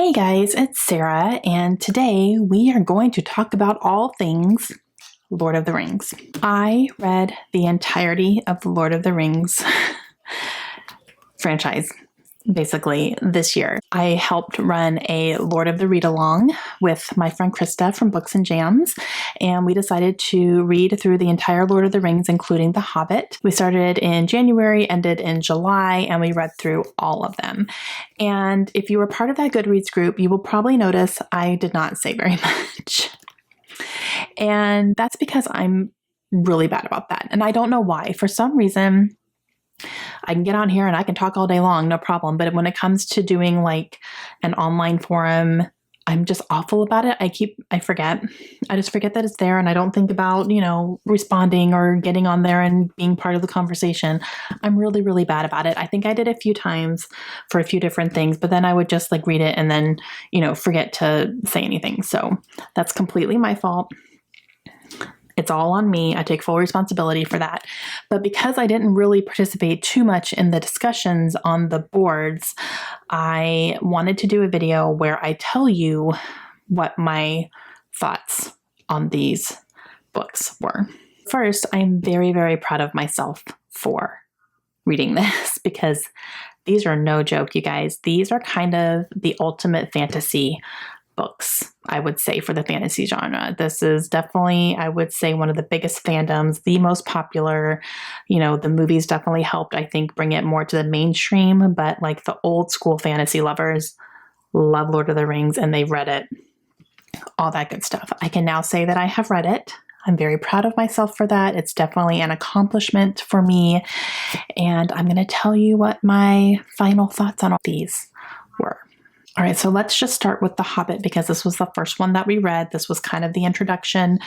Hey guys, it's Sarah, and today we are going to talk about all things Lord of the Rings. I read the entirety of the Lord of the Rings franchise, basically, this year. I helped run a Lord of the Read-Along with my friend Krista from Books and Jams, and we decided to read through the entire Lord of the Rings, including The Hobbit. We started in January, ended in July, and we read through all of them. And if you were part of that Goodreads group, you will probably notice I did not say very much. And that's because I'm really bad about that. And I don't know why. For some reason, I can get on here and I can talk all day long, no problem. But when it comes to doing like an online forum, I'm just awful about it. I forget. I just forget that it's there and I don't think about, responding or getting on there and being part of the conversation. I'm really, really bad about it. I think I did a few times for a few different things, but then I would just read it and then, forget to say anything. So that's completely my fault. It's all on me. I take full responsibility for that. But because I didn't really participate too much in the discussions on the boards, I wanted to do a video where I tell you what my thoughts on these books were. First, I'm very, very proud of myself for reading this because these are no joke, you guys. These are kind of the ultimate fantasy books, I would say, for the fantasy genre. This is definitely, I would say, one of the biggest fandoms, the most popular. The movies definitely helped, I think, bring it more to the mainstream, but the old school fantasy lovers love Lord of the Rings and they've read it, all that good stuff. I can now say that I have read it. I'm very proud of myself for that. It's definitely an accomplishment for me. And I'm going to tell you what my final thoughts on all these were. All right, so let's just start with The Hobbit because this was the first one that we read. This was kind of the introduction.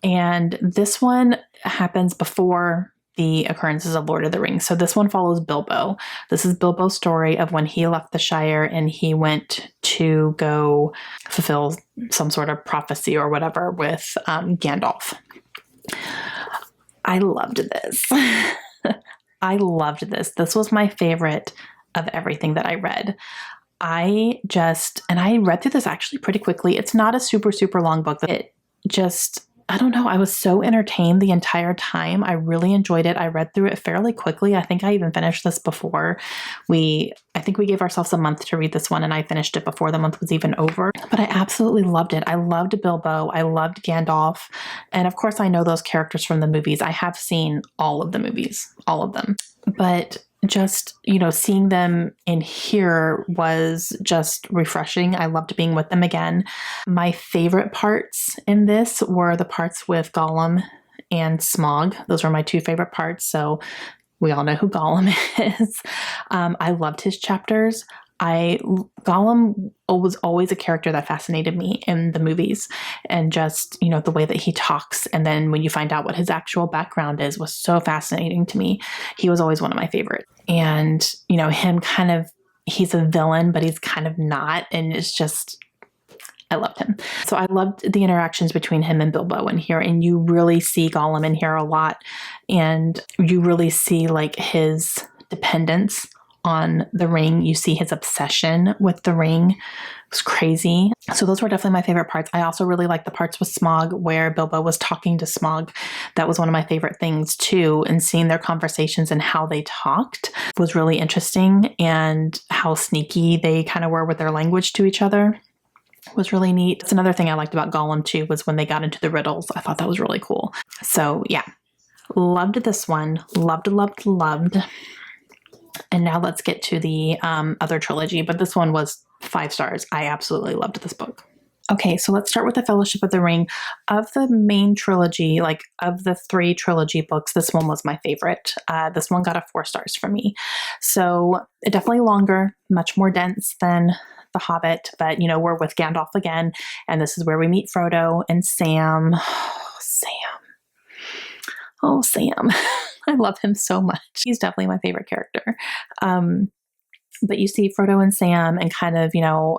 And this one happens before the occurrences of Lord of the Rings. So this one follows Bilbo. This is Bilbo's story of when he left the Shire and he went to go fulfill some sort of prophecy or whatever with Gandalf. I loved this. I loved this. This was my favorite of everything that I read. I read through this actually pretty quickly. It's not a super, super long book. I don't know. I was so entertained the entire time. I really enjoyed it. I read through it fairly quickly. I think I even finished this before I think we gave ourselves a month to read this one and I finished it before the month was even over. But I absolutely loved it. I loved Bilbo. I loved Gandalf. And of course I know those characters from the movies. I have seen all of the movies, all of them. But just, seeing them in here was just refreshing. I loved being with them again. My favorite parts in this were the parts with Gollum and Smaug. Those were my two favorite parts. So we all know who Gollum is. I loved his chapters. Gollum was always a character that fascinated me in the movies, and just, the way that he talks. And then when you find out what his actual background is was so fascinating to me. He was always one of my favorites. And, him he's a villain, but he's kind of not. And it's just, I loved him. So I loved the interactions between him and Bilbo in here. And you really see Gollum in here a lot. And you really see his dependence on the ring. You see his obsession with the ring. It was crazy. So those were definitely my favorite parts. I also really liked the parts with Smaug where Bilbo was talking to Smaug. That was one of my favorite things too. And seeing their conversations and how they talked was really interesting, and how sneaky they kind of were with their language to each other was really neat. That's another thing I liked about Gollum too, was when they got into the riddles. I thought that was really cool. So yeah, loved this one. Loved. And now let's get to the other trilogy, but this one was 5 stars. I absolutely loved this book. Okay, so let's start with the Fellowship of the Ring. Of the main trilogy, of the 3 trilogy books, this one was my favorite. This one got a 4 stars from me. So definitely longer, much more dense than The Hobbit, but we're with Gandalf again, and this is where we meet Frodo and Sam. Oh, Sam. I love him so much. He's definitely my favorite character. But you see Frodo and Sam and kind of,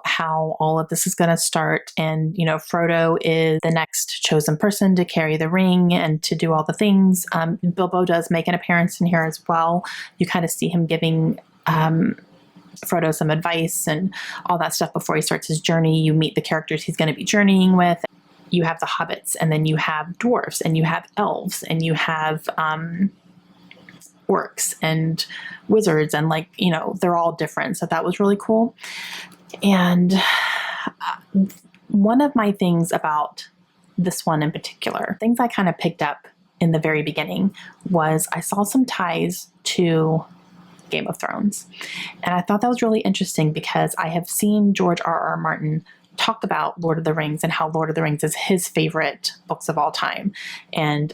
how all of this is going to start. And, Frodo is the next chosen person to carry the ring and to do all the things. Bilbo does make an appearance in here as well. You kind of see him giving Frodo some advice and all that stuff before he starts his journey. You meet the characters he's going to be journeying with. You have the hobbits, and then you have dwarves, and you have elves, and you have orcs and wizards, and like, you know, they're all different. So that was really cool. And one of my things about this one in particular, things I kind of picked up in the very beginning, was I saw some ties to Game of Thrones. And I thought that was really interesting because I have seen George R.R. Martin talk about Lord of the Rings and how Lord of the Rings is his favorite books of all time. And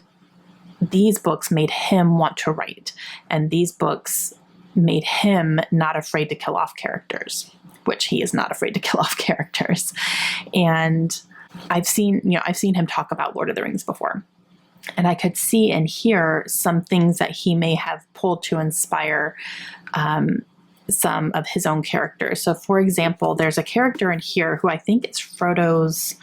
these books made him want to write. And these books made him not afraid to kill off characters, which he is not afraid to kill off characters. And I've seen him talk about Lord of the Rings before. And I could see and hear some things that he may have pulled to inspire some of his own characters. So for example, there's a character in here who I think is Frodo's,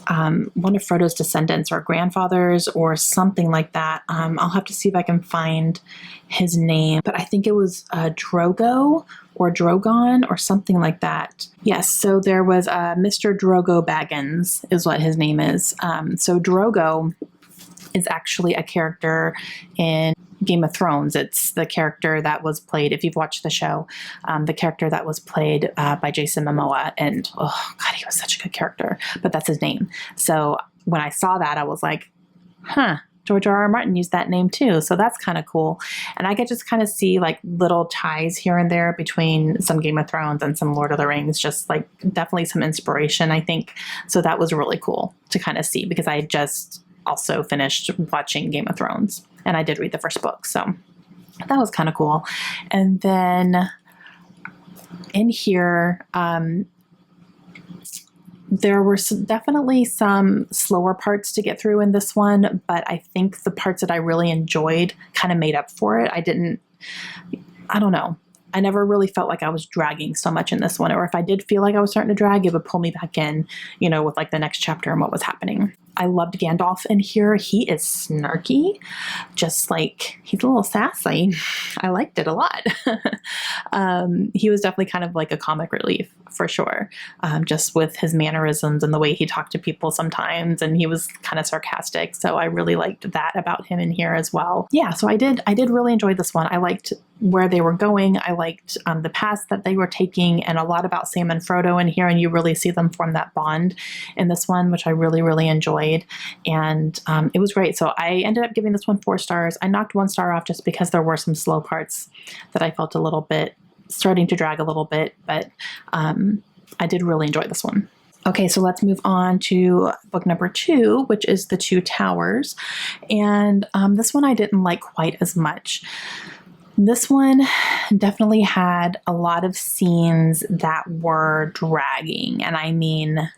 one of Frodo's descendants or grandfathers or something like that. I'll have to see if I can find his name, but I think it was Drogo or Drogon or something like that. Yes, so there was Mr. Drogo Baggins is what his name is. So Drogo is actually a character in Game of Thrones. It's the character that was played, if you've watched the show, the character that was played by Jason Momoa. And oh God, he was such a good character, but that's his name. So when I saw that, I was like, huh, George R.R. Martin used that name too. So that's kind of cool. And I could just kind of see like little ties here and there between some Game of Thrones and some Lord of the Rings, just like definitely some inspiration, I think. So that was really cool to kind of see because I just also finished watching Game of Thrones and I did read the first book. So that was kind of cool. And then in here, there were definitely some slower parts to get through in this one, but I think the parts that I really enjoyed kind of made up for it. I don't know. I never really felt like I was dragging so much in this one, or if I did feel like I was starting to drag, it would pull me back in, you know, with like the next chapter and what was happening. I loved Gandalf in here. He is snarky, just like he's a little sassy. I liked it a lot. He was definitely kind of like a comic relief for sure, just with his mannerisms and the way he talked to people sometimes, and he was kind of sarcastic. So I really liked that about him in here as well. Yeah, so I did really enjoy this one. I liked where they were going. I liked the paths that they were taking, and a lot about Sam and Frodo in here, and you really see them form that bond in this one, which I really enjoyed. And it was great. So I ended up giving this one 4 stars. I knocked 1 star off just because there were some slow parts that I felt a little bit starting to drag a little bit, but I did really enjoy this one. Okay, so let's move on to book number 2, which is The Two Towers. And this one I didn't like quite as much. This one definitely had a lot of scenes that were dragging. And I mean,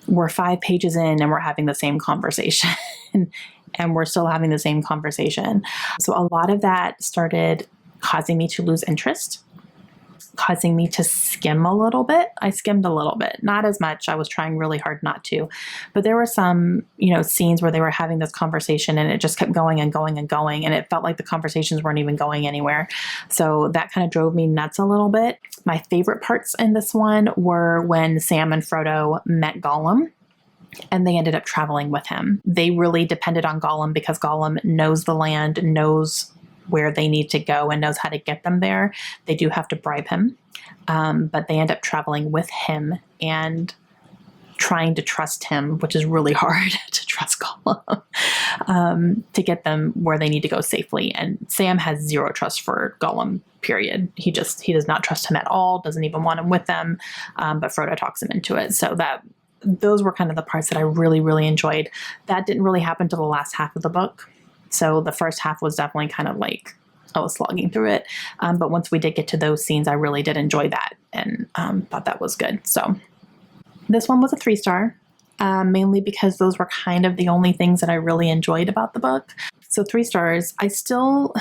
we're 5 pages in and we're having the same conversation and we're still having the same conversation. So a lot of that started causing me to lose interest, causing me to skim a little bit. I skimmed a little bit, not as much. I was trying really hard not to, but there were some, you know, scenes where they were having this conversation and it just kept going and going and going. And it felt like the conversations weren't even going anywhere. So that kind of drove me nuts a little bit. My favorite parts in this one were when Sam and Frodo met Gollum and they ended up traveling with him. They really depended on Gollum because Gollum knows the land, knows where they need to go, and knows how to get them there. They do have to bribe him, but they end up traveling with him and trying to trust him, which is really hard to trust Gollum, to get them where they need to go safely. And Sam has zero trust for Gollum, period. He does not trust him at all, doesn't even want him with them, but Frodo talks him into it. So those were kind of the parts that I really enjoyed. That didn't really happen to the last half of the book. So the first half was definitely kind of like I was slogging through it. But once we did get to those scenes, I really did enjoy that and thought that was good. So this one was a 3-star, mainly because those were kind of the only things that I really enjoyed about the book. So 3 stars. I still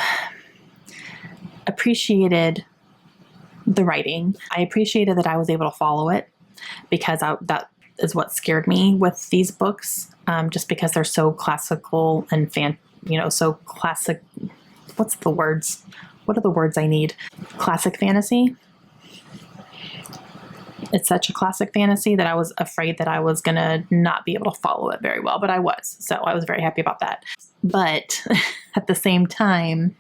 appreciated the writing. I appreciated that I was able to follow it because that is what scared me with these books, just because they're so classical and so classic. What's the words? What are the words I need? Classic fantasy. It's such a classic fantasy that I was afraid that I was going to not be able to follow it very well, but I was. So I was very happy about that. But at the same time,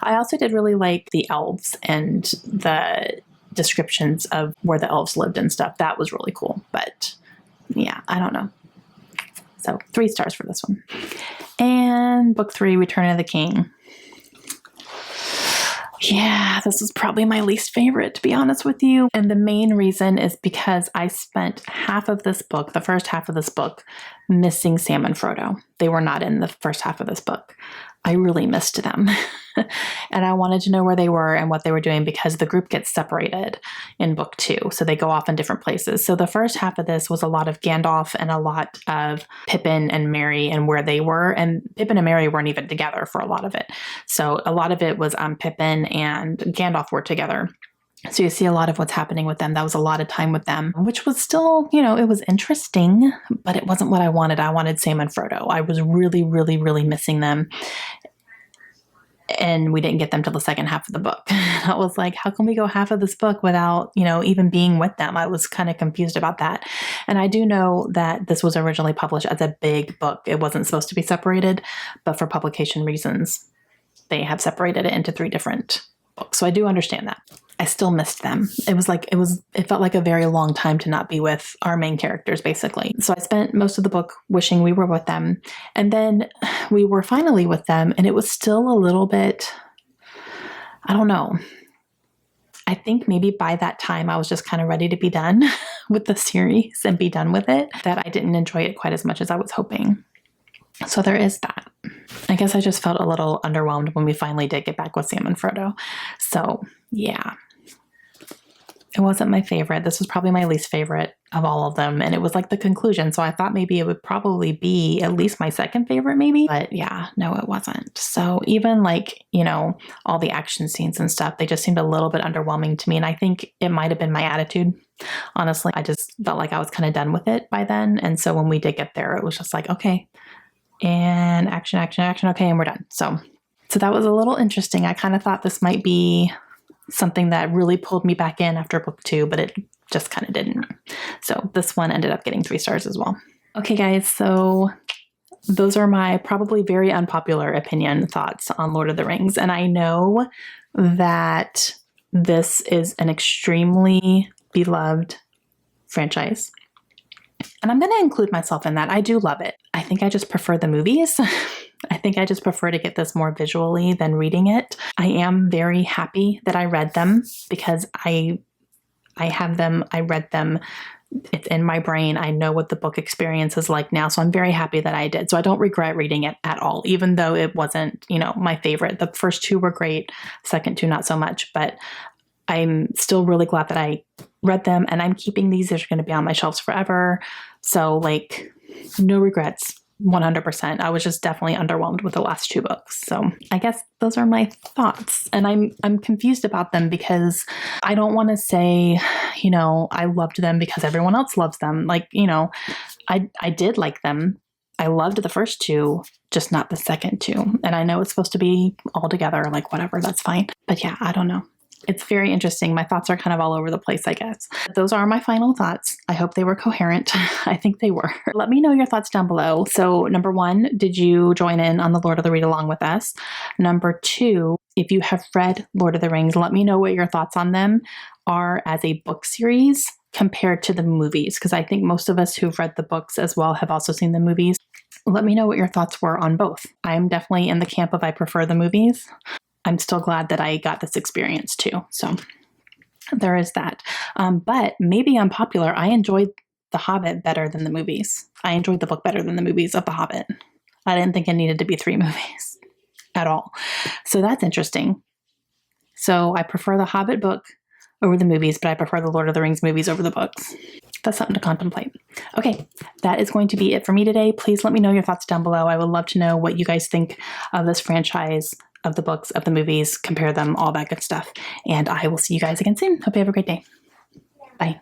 I also did really like the elves and the descriptions of where the elves lived and stuff. That was really cool. But yeah, I don't know. So 3 stars for this one. And book 3, Return of the King. Yeah, this is probably my least favorite, to be honest with you. And the main reason is because I spent half of this book, the first half of this book, missing Sam and Frodo. They were not in the first half of this book. I really missed them. And I wanted to know where they were and what they were doing because the group gets separated in book 2. So they go off in different places. So the first half of this was a lot of Gandalf and a lot of Pippin and Merry and where they were. And Pippin and Merry weren't even together for a lot of it. So a lot of it was Pippin and Gandalf were together. So you see a lot of what's happening with them. That was a lot of time with them, which was still, it was interesting, but it wasn't what I wanted. I wanted Sam and Frodo. I was really, really, really missing them. And we didn't get them till the second half of the book. I was like, how can we go half of this book without, even being with them? I was kind of confused about that. And I do know that this was originally published as a big book. It wasn't supposed to be separated, but for publication reasons, they have separated it into 3 different books. So I do understand that. I still missed them. It felt like a very long time to not be with our main characters, basically. So I spent most of the book wishing we were with them. And then we were finally with them, and it was still a little bit, I don't know. I think maybe by that time I was just kind of ready to be done with the series and be done with it, that I didn't enjoy it quite as much as I was hoping. So there is that. I guess I just felt a little underwhelmed when we finally did get back with Sam and Frodo. So yeah, it wasn't my favorite. This was probably my least favorite of all of them. And it was like the conclusion. So I thought maybe it would probably be at least my second favorite maybe. But yeah, no, it wasn't. So even all the action scenes and stuff, they just seemed a little bit underwhelming to me. And I think it might have been my attitude. Honestly, I just felt like I was kind of done with it by then. And so when we did get there, it was just like, okay. And action, action, action. Okay, and we're done. So that was a little interesting. I kind of thought this might be something that really pulled me back in after book 2, but it just kind of didn't. So this one ended up getting 3 stars as well. Okay, guys. So those are my probably very unpopular opinion thoughts on Lord of the Rings. And I know that this is an extremely beloved franchise. And I'm going to include myself in that. I do love it. I think I just prefer the movies. I think I just prefer to get this more visually than reading it. I am very happy that I read them because I have them. I read them. It's in my brain. I know what the book experience is like now. So I'm very happy that I did. So I don't regret reading it at all, even though it wasn't, my favorite. The first 2 were great. Second 2, not so much. But I'm still really glad that I read them, and I'm keeping these. They're going to be on my shelves forever. So no regrets, 100%. I was just definitely underwhelmed with the last 2 books. So I guess those are my thoughts, and I'm confused about them because I don't want to say, I loved them because everyone else loves them. I did like them. I loved the first 2, just not the second 2. And I know it's supposed to be all together, whatever, that's fine. But yeah, I don't know. It's very interesting. My thoughts are kind of all over the place, I guess. Those are my final thoughts. I hope they were coherent. I think they were. Let me know your thoughts down below. So number 1, did you join in on the Lord of the Read along with us? Number 2, if you have read Lord of the Rings, let me know what your thoughts on them are as a book series compared to the movies, because I think most of us who've read the books as well have also seen the movies. Let me know what your thoughts were on both. I'm definitely in the camp of I prefer the movies. I'm still glad that I got this experience too. So there is that. But maybe unpopular, I enjoyed The Hobbit better than the movies. I enjoyed the book better than the movies of The Hobbit. I didn't think it needed to be 3 movies at all. So that's interesting. So I prefer the Hobbit book over the movies, but I prefer the Lord of the Rings movies over the books. That's something to contemplate. Okay, that is going to be it for me today. Please let me know your thoughts down below. I would love to know what you guys think of this franchise, of the books, of the movies, compare them, all that good stuff. And I will see you guys again soon. Hope you have a great day. Bye.